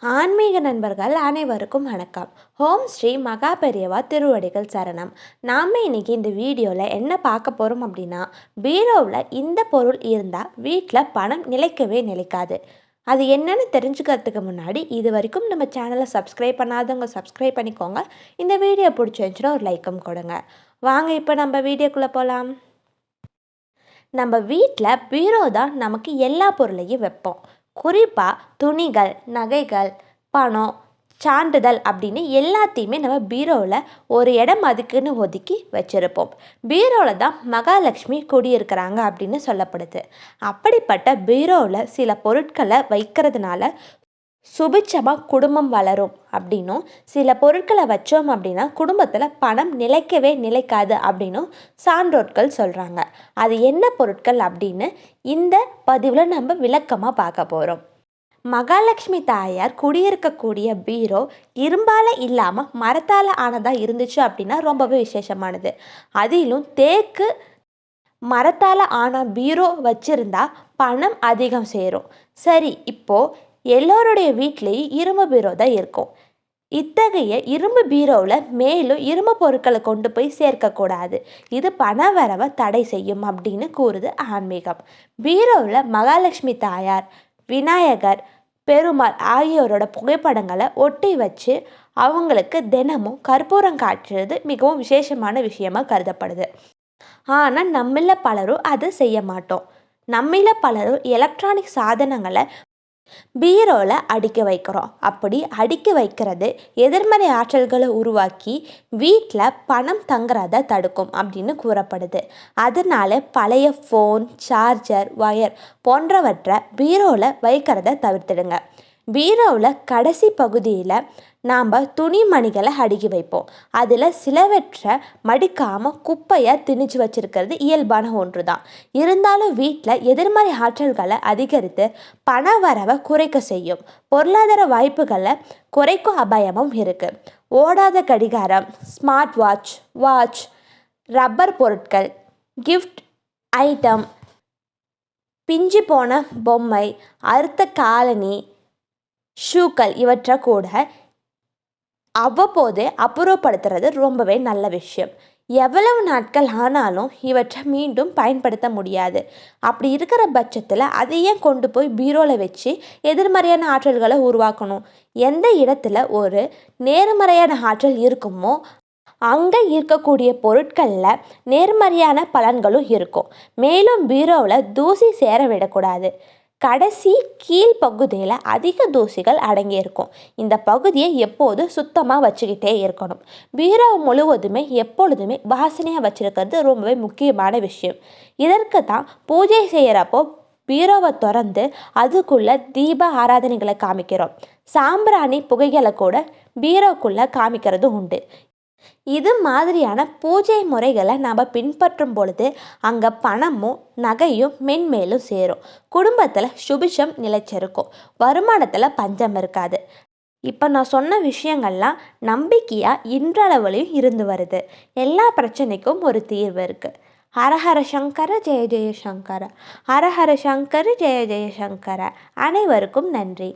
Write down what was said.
ஆன்மீக நண்பர்கள் அனைவருக்கும் வணக்கம். ஓம் ஸ்ரீ மகா பெரியவா திருவடிகள் சரணம். நாம் இன்னைக்கு இந்த வீடியோவில் என்ன பார்க்க போகிறோம் அப்படின்னா, பீரோவில் இந்த பொருள் இருந்தால் வீட்டில் பணம் நிலைக்கவே நிலைக்காது. அது என்னன்னு தெரிஞ்சுக்கிறதுக்கு முன்னாடி இது வரைக்கும் நம்ம சேனலை சப்ஸ்கிரைப் பண்ணாதவங்க சப்ஸ்கிரைப் பண்ணிக்கோங்க. இந்த வீடியோ பிடிச்சிருந்துச்சுன்னா ஒரு லைக்கும் கொடுங்க. வாங்க இப்போ நம்ம வீடியோக்குள்ளே போகலாம். நம்ம வீட்டில் பீரோ தான் நமக்கு எல்லா பொருளையும் வைப்போம். குறிப்பாக துணிகள், நகைகள், பணம், சான்றிதழ் அப்படின்னு எல்லாத்தையுமே நம்ம பீரோவில் ஒரு இடம் அதுக்குன்னு ஒதுக்கி வச்சுருப்போம். பீரோவில் தான் மகாலட்சுமி குடியிருக்கிறாங்க அப்படின்னு சொல்லப்படுது. அப்படிப்பட்ட பீரோவில் சில பொருட்களை வைக்கிறதுனால சுபிட்சமாக குடும்பம் வளரும் அப்படின்னும், சில பொருட்களை வச்சோம் அப்படின்னா குடும்பத்தில் பணம் நிலைக்கவே நிலைக்காது அப்படின்னும் சான்றோர்கள் சொல்கிறாங்க. அது என்ன பொருட்கள் அப்படின்னு இந்த பதிவில் நம்ம விளக்கமாக பார்க்க போகிறோம். மகாலட்சுமி தாயார் குடியிருக்கக்கூடிய பீரோ இரும்பால் இல்லாமல் மரத்தால் ஆனதாக இருந்துச்சு அப்படின்னா ரொம்பவே விசேஷமானது. அதிலும் தேக்கு மரத்தால் ஆன பீரோ வச்சுருந்தா பணம் அதிகம் சேரும். சரி, இப்போது எல்லோருடைய வீட்லேயும் இரும்பு பீரோ தான் இருக்கும். இத்தகைய இரும்பு பீரோவில் மேலும் இரும்பு பொருட்களை கொண்டு போய் சேர்க்கக்கூடாது. இது பண வரவை தடை செய்யும் அப்படின்னு கூறுது ஆன்மீகம். பீரோவில் மகாலட்சுமி தாயார், விநாயகர், பெருமாள் ஆகியோரோட புகைப்படங்களை ஒட்டி வச்சு அவங்களுக்கு தினமும் கற்பூரம் காட்டுறது மிகவும் விசேஷமான விஷயமாக கருதப்படுது. ஆனால் நம்மள பலரும் அதை செய்ய மாட்டோம். நம்மள பலரும் எலக்ட்ரானிக் சாதனங்களை பீரோவில் அடுக்கி வைக்கிறோம். அப்படி அடுக்கி வைக்கிறது எதிர்மறை ஆற்றல்களை உருவாக்கி வீட்டில் பணம் தங்குறத தடுக்கும் அப்படின்னு கூறப்படுது. அதனால பழைய ஃபோன், சார்ஜர், ஒயர் போன்றவற்றை பீரோவில் வைக்கிறத தவிர்த்துடுங்க. பீரோவில் கடைசி பகுதியில் நாம் துணிமணிகளை அடுக்கி வைப்போம். அதில் சிலவற்றை மடிக்காமல் குப்பையாக திணிச்சு வச்சுருக்கிறது இயல்பான ஒன்று தான். இருந்தாலும் வீட்டில் எதிர்மறை ஆற்றல்களை அதிகரித்து பண வரவை குறைக்க செய்யும். பொருளாதார வாய்ப்புகளை குறைக்கும் அபாயமும் இருக்குது. ஓடாத கடிகாரம், ஸ்மார்ட் வாட்ச், ரப்பர் பொருட்கள், கிஃப்ட் ஐட்டம், பிஞ்சு போன பொம்மை, அறுத்த காலணி, ஷூக்கள் இவற்றை கூட அவ்வப்போது அப்புறப்படுத்துறது ரொம்பவே நல்ல விஷயம். எவ்வளவு நாட்கள் ஆனாலும் இவற்றை மீண்டும் பயன்படுத்த முடியாது. அப்படி இருக்கிற பட்சத்தில் அதையே கொண்டு போய் பீரோவில் வச்சு எதிர்மறையான ஆற்றல்களை உருவாக்கணும். எந்த இடத்துல ஒரு நேர்மறையான ஆற்றல் இருக்குமோ அங்கே இருக்கக்கூடிய பொருட்களில் நேர்மறையான பலன்களும் இருக்கும். மேலும் பீரோவில் தூசி சேர விடக்கூடாது. கடைசி கீழ் பகுதியில் அதிக தூசிகள் அடங்கியிருக்கும். இந்த பகுதியை எப்போது சுத்தமாக வச்சுக்கிட்டே இருக்கணும். பீரோ முழுவதுமே எப்பொழுதுமே வாசனையாக வச்சுருக்கிறது ரொம்பவே முக்கியமான விஷயம். இதற்கு தான் பூஜை செய்கிறப்போ பீரோவை திறந்து அதுக்குள்ளே தீப ஆராதனைகளை காமிக்கிறோம். சாம்பிராணி புகைகளை கூட பீரோக்குள்ளே காமிக்கிறது உண்டு. இது மாதிரியான பூஜை முறைகளை நாம் பின்பற்றும் பொழுது அங்கே பணமும் நகையும் மென்மேலும் சேரும். குடும்பத்தில் சுபிஷம் நிலைச்சிருக்கும். வருமானத்தில் பஞ்சம் இருக்காது. இப்போ நான் சொன்ன விஷயங்கள்லாம் நம்பிக்கையாக இன்றளவுலையும் இருந்து வருது. எல்லா பிரச்சனைக்கும் ஒரு தீர்வு இருக்குது. ஹரஹர சங்கர ஜெய ஜெய சங்கர, ஹரஹர சங்கர ஜெய ஜெய சங்கர. அனைவருக்கும் நன்றி.